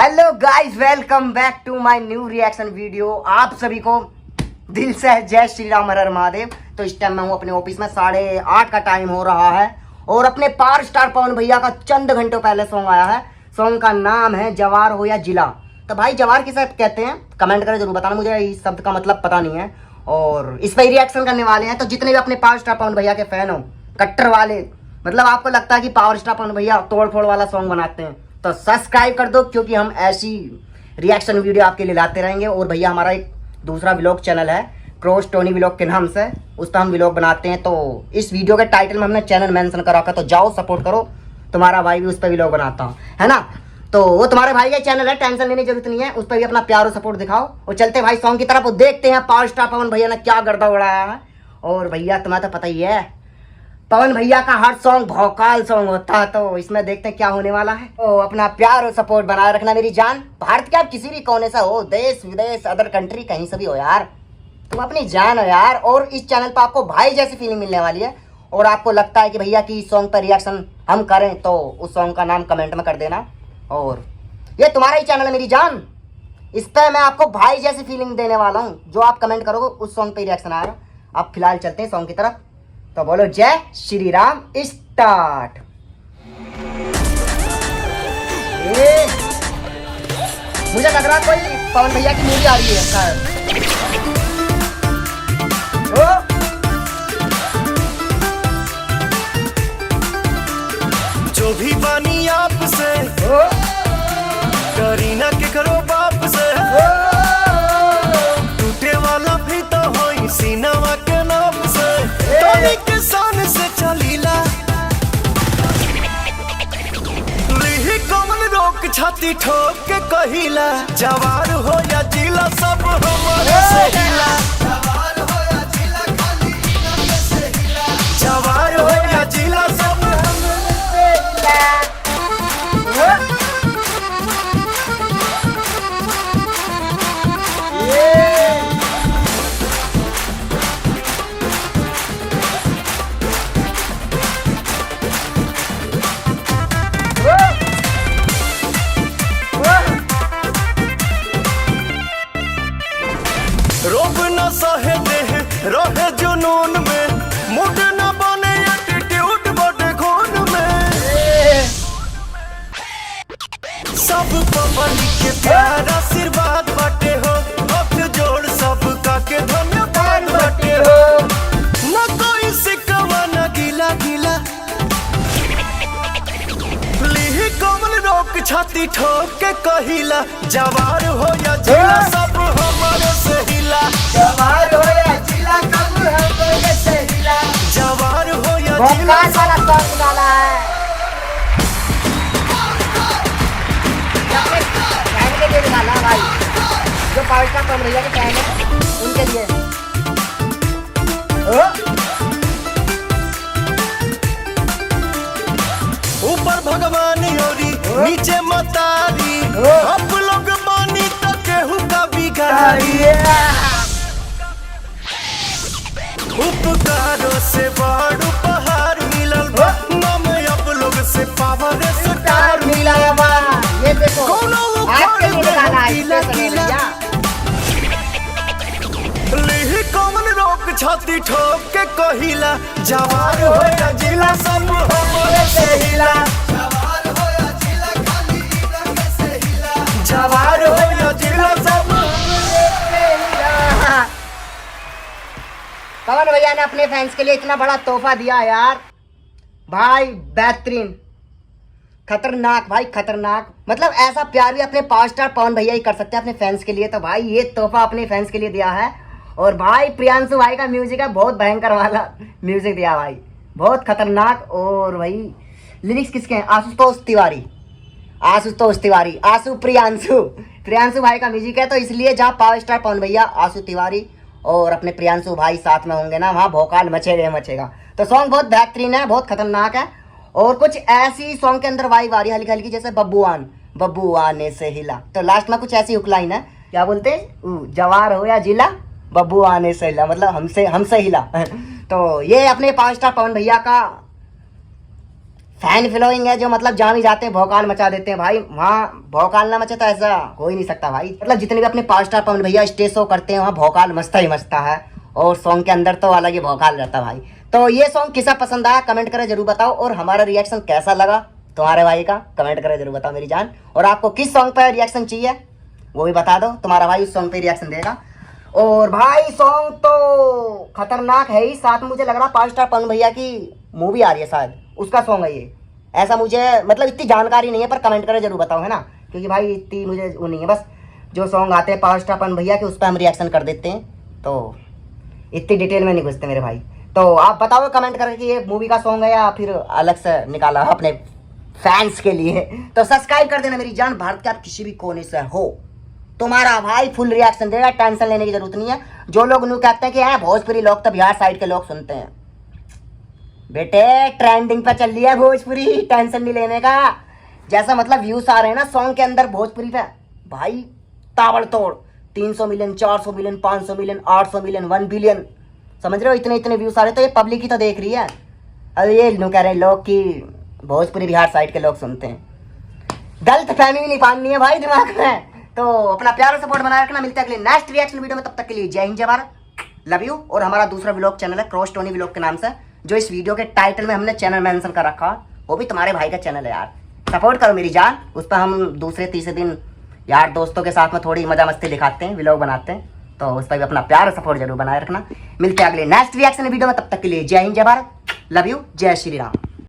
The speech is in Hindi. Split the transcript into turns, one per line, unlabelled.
Hello guys, welcome back to my new reaction video. आप सभी को दिल से जय श्री राम, हर हर महादेव। तो इस टाइम मैं हूँ अपने ऑफिस में, 8:30 का टाइम हो रहा है और अपने पावर स्टार पवन भैया का चंद घंटों पहले सॉन्ग आया है। सॉन्ग का नाम है जवार हो या जिला। तो भाई जवार किसे कहते हैं कमेंट करें जरूर बताना, मुझे इस शब्द का मतलब पता नहीं है। और इस पर रिएक्शन करने वाले हैं। तो जितने भी अपने पावर स्टार पवन भैया के फैन हो, कट्टर वाले, मतलब आपको लगता है कि पावर स्टार पवन भैया तोड़ फोड़ वाला सॉन्ग बनाते हैं, तो सब्सक्राइब कर दो, क्योंकि हम ऐसी रिएक्शन वीडियो आपके लिए लाते रहेंगे। और भैया हमारा एक दूसरा व्लॉग चैनल है क्रॉस टोनी व्लॉग के नाम से, उस पर हम व्लॉग बनाते हैं। तो इस वीडियो के टाइटल में हमने चैनल मेंशन कर रखा, तो जाओ सपोर्ट करो। तुम्हारा भाई भी उस पर व्लॉग बनाता हूँ, है ना। तो वो तुम्हारे भाई का चैनल है, टेंशन लेने की जरूरत नहीं है, उस पर भी अपना प्यार और सपोर्ट दिखाओ। और चलते भाई सॉन्ग की तरफ, वो देखते हैं पावर स्टार पवन भैया ने क्या गर्दा उड़ाया है। और भैया तुम्हें तो पता ही है, पवन भैया का हर सॉन्ग भौकाल सॉन्ग होता है। तो इसमें देखते हैं क्या होने वाला है। तो अपना प्यार और सपोर्ट बनाए रखना मेरी जान। भारत के आप किसी भी कोने से हो, देश विदेश अदर कंट्री कहीं से भी हो यार, तुम अपनी जान हो यार। और इस चैनल पर आपको भाई जैसी फीलिंग मिलने वाली है। और आपको लगता है कि भैया की इस सॉन्ग पर रिएक्शन हम करें, तो उस सॉन्ग का नाम कमेंट में कर देना। और ये तुम्हारा ही चैनल है मेरी जान, इस पर मैं आपको भाई जैसी फीलिंग देने वाला हूँ। जो आप कमेंट करोगे उस सॉन्ग पे रिएक्शन आएगा। अब फिलहाल चलते हैं सॉन्ग की तरफ। तो बोलो जय श्री राम, स्टार्ट। मुझे लग रहा कोई पवन भैया की मूवी आ रही है शायद।
जो भी बानी आपसे करीना के करो बाप से, टूटे वाला भी तो होई सीनावा के नाम से, तोनी के शान से चलीला लिही कमल रोक छाती ठोक के कहिला, जवार हो या जिला सब हमारे से हिला, जवार हो या जिला खाली इनके से हिला, जवार हो या जिला सब हमारे से हिला। रोब न सहे देह रहे जुनून में, मुड न बने एटीट्यूड बड़े खून में, सब पब्लिक के प्यार आशीर्वाद बाटे हो, हाथ जोड़ सबका के धन्यवाद बाटे हो, न कोई सिकवा न गिला गिला, लिही कमल रोक छाती ठोक के कहिला, जवार हो या जिला सब हमारे से हिला, जवार हो या जिला सब हमारे से हिला, जवार हो या जिला सब
डाला है। के लिए निकाला भाई, जो पावर स्टार पवन भैया के फैन है उनके लिए।
ऊपर भगवान योरी नीचे मतारी, आप लोग मानी तो केहू का बिगाड़ी, उपकारों से बड़ उपहार मिलल बा, नाम आप लोग से पावर स्टार
मिला बा। ये देखो
कोनो
आपके लिए निकाला है
किला किला, लिही कमल रोक छाती ठोक के कहिला, जवार हो या जिला सब हमारे से हिला, जवार हो या जिला खाली इनके से हिला, जवार हो या जिला सब हमारे से हिला।
पवन भैया ने अपने फैंस के लिए इतना बड़ा तोहफा दिया यार, भाई बेहतरीन, खतरनाक भाई खतरनाक। मतलब ऐसा प्यार भी अपने पावर स्टार पवन भैया ही कर सकते हैं अपने फैंस के लिए। तो भाई ये तोहफा अपने फैंस के लिए दिया है। और भाई प्रियांशु भाई का म्यूजिक है, बहुत भयंकर वाला म्यूजिक दिया भाई, बहुत खतरनाक। और भाई लिरिक्स किसके हैं? आशुतोष तिवारी, आशुतोष तिवारी, आशु प्रियांशु भाई का म्यूजिक है। तो इसलिए जहाँ पावर स्टार पवन भैया, आशु तिवारी और अपने प्रियांशु भाई साथ में होंगे ना, वहाँ भौकाल मचेगा। तो सॉन्ग बहुत बेहतरीन है, बहुत खतरनाक है। और कुछ ऐसी सॉन्ग के अंदर वाइब आ रही है हल्की हल्की, जैसे बब्बू आने से हिला। तो लास्ट में कुछ ऐसी हुक लाइन है, क्या बोलते हैं, जवार हो या जिला बब्बू आने से हिला, मतलब हमसे हिला। तो ये अपने पावर स्टार पवन भैया का फैन फॉलोइंग है जो मतलब जहाँ भी जाते हैं भौकाल मचा देते हैं भाई। वहाँ भौकाल ना मचे तो ऐसा हो ही नहीं सकता भाई। मतलब जितने भी अपने पावर स्टार पवन भैया स्टेज शो करते हैं वहाँ भौकाल मचता ही मचता है, और सॉन्ग के अंदर तो अलग ही भौकाल रहता है भाई। तो ये सॉन्ग किसा पसंद आया कमेंट करें जरूर बताओ, और हमारा रिएक्शन कैसा लगा तुम्हारे भाई का कमेंट करें जरूर बताओ मेरी जान। और आपको किस सॉन्ग पर रिएक्शन चाहिए वो भी बता दो, तुम्हारा भाई उस सॉन्ग पे रिएक्शन देगा। और भाई सॉन्ग तो खतरनाक है ही, साथ में मुझे लग रहा पावर स्टार पवन भैया की मूवी आ रही है शायद, उसका सॉन्ग है ये। ऐसा मुझे मतलब इतनी जानकारी नहीं है, पर कमेंट करें जरूर बताओ है ना, क्योंकि भाई इतनी मुझे वो नहीं है। बस जो सॉन्ग आते हैं पावर स्टार पवन भैया के उस पर हम रिएक्शन कर देते हैं, तो इतनी डिटेल में नहीं घुसते मेरे भाई। तो आप बताओ कमेंट करके कि ये मूवी का सॉन्ग है या फिर अलग से निकाला अपने फैंस के लिए। तो सब्सक्राइब कर देना मेरी जान। भारत के आप किसी भी कोने से हो तुम्हारा भाई फुल रिएक्शन देगा, टेंशन लेने की जरूरत नहीं है। जो लोग न्यू कहते हैं कि है भोजपुरी लोग तो बिहार साइड के लोग सुनते हैं, बेटे ट्रेंडिंग पर चल रही है भोजपुरी, टेंशन नहीं लेने का। जैसा मतलब व्यूज आ रहे हैं ना सॉन्ग के अंदर भोजपुरी पे भाई ताबड़तोड़ 300 million 400 million 500 million 800 million 1 billion, समझ रहे हो इतने इतने व्यूज आ रहे। तो ये पब्लिक ही तो देख रही है। अरे ये न्यू कह रहे हैं लोग कि भोजपुरी बिहार साइड के लोग सुनते हैं, गलत फहमी नहीं पानी है भाई दिमाग में। तो अपना प्यार और सपोर्ट बनाए रखना। मिलते हैं अगले नेक्स्ट रिएक्शन वीडियो में, तब तक के लिए जय हिंद जय भारत, लव यू। और हमारा दूसरा व्लॉग चैनल है क्रॉस टोनी व्लॉग के नाम से, जो इस वीडियो के टाइटल में हमने चैनल मेंशन कर रखा, वो भी तुम्हारे भाई का चैनल है यार, सपोर्ट करो मेरी जान। उस पर हम दूसरे तीसरे दिन यार दोस्तों के साथ में थोड़ी मजा मस्ती दिखाते हैं, व्लॉग बनाते हैं, तो उस पर भी अपना प्यार और सपोर्ट जरूर बनाए रखना। मिलते हैं अगले नेक्स्ट रिएक्शन वीडियो में, तब तक के लिए जय हिंद जय भारत, लव यू, जय श्री राम।